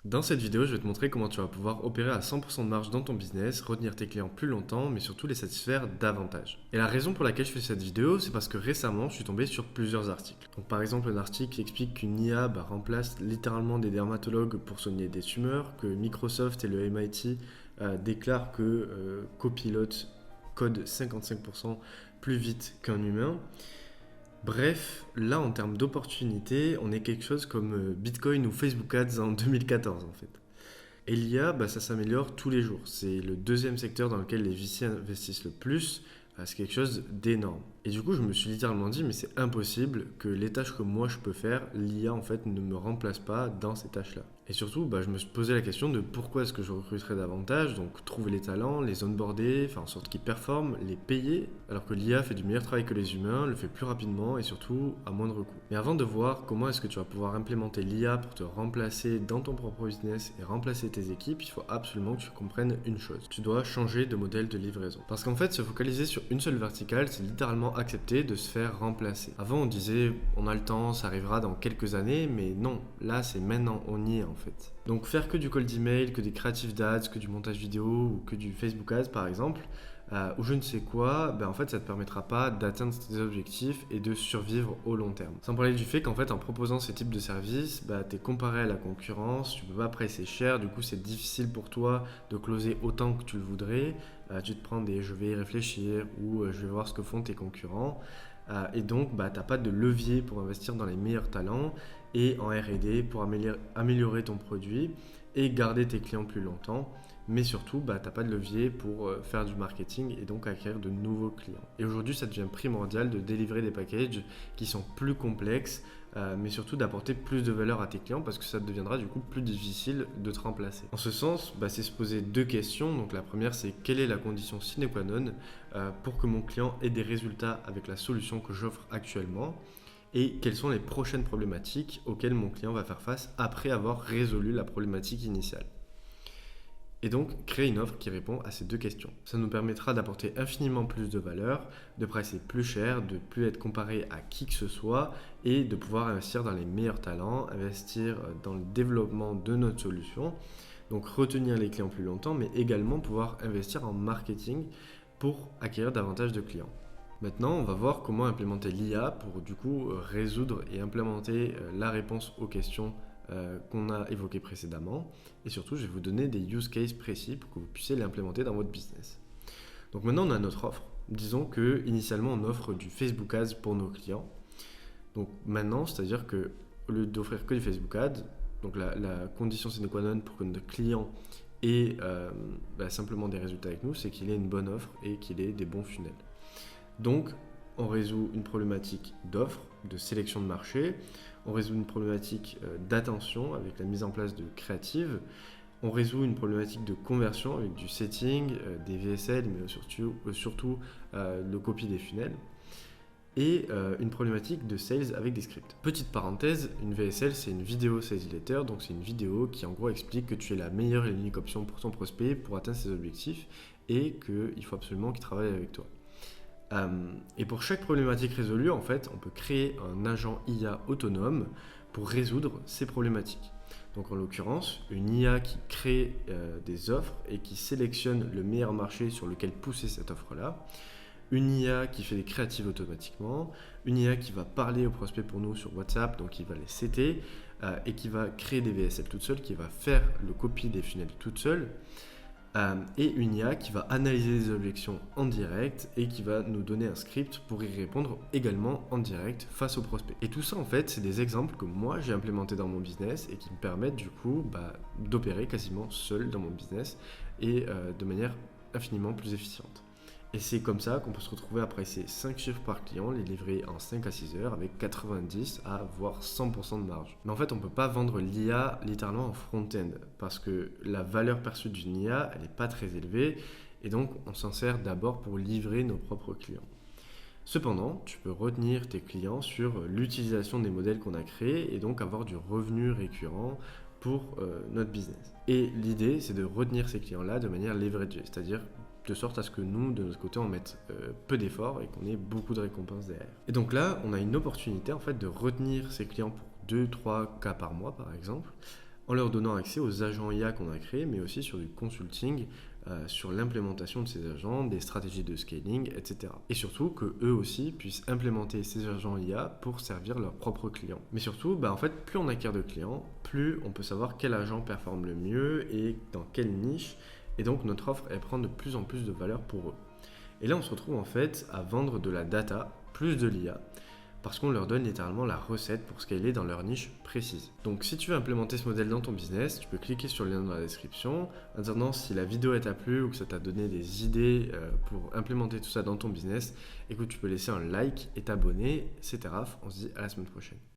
Dans cette vidéo, je vais te montrer comment tu vas pouvoir opérer à 100% de marge dans ton business, retenir tes clients plus longtemps, mais surtout les satisfaire davantage. Et la raison pour laquelle je fais cette vidéo, c'est parce que récemment, je suis tombé sur plusieurs articles. Donc par exemple, un article qui explique qu'une IA remplace littéralement des dermatologues pour soigner des tumeurs, que Microsoft et le MIT déclarent que Copilot code 55% plus vite qu'un humain. Bref, là en termes d'opportunités, on est quelque chose comme Bitcoin ou Facebook Ads en 2014 en fait. Et l'IA, ça s'améliore tous les jours. C'est le deuxième secteur dans lequel les VC investissent le plus. C'est quelque chose d'énorme. Et du coup, je me suis littéralement dit, mais c'est impossible que les tâches que moi je peux faire, l'IA en fait ne me remplace pas dans ces tâches-là. Et surtout, je me suis posé la question de pourquoi est-ce que je recruterais davantage, donc trouver les talents, les onboarder, faire en sorte qu'ils performent, les payer, alors que l'IA fait du meilleur travail que les humains, le fait plus rapidement et surtout à moindre coût. Mais avant de voir comment est-ce que tu vas pouvoir implémenter l'IA pour te remplacer dans ton propre business et remplacer tes équipes, il faut absolument que tu comprennes une chose. Tu dois changer de modèle de livraison. Parce qu'en fait, se focaliser sur une seule verticale, c'est littéralement accepter de se faire remplacer. Avant, on disait, on a le temps, ça arrivera dans quelques années, mais non, là, c'est maintenant, on y est en fait. Donc faire que du cold email, que des creative ads, que du montage vidéo ou que du Facebook Ads par exemple, ou je ne sais quoi, en fait ça ne te permettra pas d'atteindre tes objectifs et de survivre au long terme. Sans parler du fait qu'en fait en proposant ce type de service, tu es comparé à la concurrence, tu peux pas presser cher, du coup c'est difficile pour toi de closer autant que tu le voudrais. Tu te prends des je vais y réfléchir ou je vais voir ce que font tes concurrents. Et donc, tu n'as pas de levier pour investir dans les meilleurs talents et en R&D pour améliorer ton produit et garder tes clients plus longtemps. Mais surtout, tu n'as pas de levier pour faire du marketing et donc acquérir de nouveaux clients. Et aujourd'hui, ça devient primordial de délivrer des packages qui sont plus complexes, mais surtout d'apporter plus de valeur à tes clients parce que ça deviendra du coup plus difficile de te remplacer. En ce sens, c'est se poser deux questions. Donc la première, c'est quelle est la condition sine qua non pour que mon client ait des résultats avec la solution que j'offre actuellement et quelles sont les prochaines problématiques auxquelles mon client va faire face après avoir résolu la problématique initiale. Et donc, créer une offre qui répond à ces deux questions. Ça nous permettra d'apporter infiniment plus de valeur, de pricer plus cher, de plus être comparé à qui que ce soit et de pouvoir investir dans les meilleurs talents, investir dans le développement de notre solution. Donc, retenir les clients plus longtemps, mais également pouvoir investir en marketing pour acquérir davantage de clients. Maintenant, on va voir comment implémenter l'IA pour du coup résoudre et implémenter la réponse aux questions qu'on a évoquées précédemment. Et surtout, je vais vous donner des use cases précis pour que vous puissiez l'implémenter dans votre business. Donc maintenant, on a notre offre. Disons que initialement, on offre du Facebook Ads pour nos clients. Donc maintenant, c'est-à-dire que au lieu d'offrir que du Facebook Ads, donc la condition sine qua non pour que notre client ait simplement des résultats avec nous, c'est qu'il ait une bonne offre et qu'il ait des bons funnels. Donc, on résout une problématique d'offre, de sélection de marché, on résout une problématique d'attention avec la mise en place de créatives, on résout une problématique de conversion avec du setting, des VSL, mais surtout le copy des funnels, et une problématique de sales avec des scripts. Petite parenthèse, une VSL c'est une vidéo sales letter, donc c'est une vidéo qui en gros explique que tu es la meilleure et l'unique option pour ton prospect pour atteindre ses objectifs et qu'il faut absolument qu'il travaille avec toi. Et pour chaque problématique résolue, en fait, on peut créer un agent IA autonome pour résoudre ces problématiques. Donc en l'occurrence, une IA qui crée des offres et qui sélectionne le meilleur marché sur lequel pousser cette offre-là. Une IA qui fait des créatives automatiquement. Une IA qui va parler aux prospects pour nous sur WhatsApp, donc qui va les setter et qui va créer des VSL toute seule, qui va faire le copy des funnels toute seule. Et une IA qui va analyser les objections en direct et qui va nous donner un script pour y répondre également en direct face au prospect. Et tout ça en fait c'est des exemples que moi j'ai implémentés dans mon business et qui me permettent du coup d'opérer quasiment seul dans mon business et de manière infiniment plus efficiente. Et c'est comme ça qu'on peut se retrouver à pricer 5 chiffres par client, les livrer en 5 à 6 heures avec 90 à voire 100% de marge. Mais en fait, on ne peut pas vendre l'IA littéralement en front-end parce que la valeur perçue d'une IA, elle n'est pas très élevée et donc on s'en sert d'abord pour livrer nos propres clients. Cependant, tu peux retenir tes clients sur l'utilisation des modèles qu'on a créés et donc avoir du revenu récurrent pour notre business. Et l'idée, c'est de retenir ces clients-là de manière leveragée, c'est-à-dire de sorte à ce que nous, de notre côté, on mette peu d'efforts et qu'on ait beaucoup de récompenses derrière. Et donc là, on a une opportunité en fait de retenir ces clients pour 2-3 cas par mois, par exemple, en leur donnant accès aux agents IA qu'on a créés, mais aussi sur du consulting, sur l'implémentation de ces agents, des stratégies de scaling, etc. Et surtout que eux aussi puissent implémenter ces agents IA pour servir leurs propres clients. Mais surtout, en fait, plus on acquiert de clients, plus on peut savoir quel agent performe le mieux et dans quelle niche. Et donc notre offre, elle prend de plus en plus de valeur pour eux. Et là, on se retrouve en fait à vendre de la data plus de l'IA parce qu'on leur donne littéralement la recette pour scaler dans leur niche précise. Donc si tu veux implémenter ce modèle dans ton business, tu peux cliquer sur le lien dans la description. En attendant, si la vidéo t'a plu ou que ça t'a donné des idées pour implémenter tout ça dans ton business, écoute, tu peux laisser un like et t'abonner. C'était Raph, on se dit à la semaine prochaine.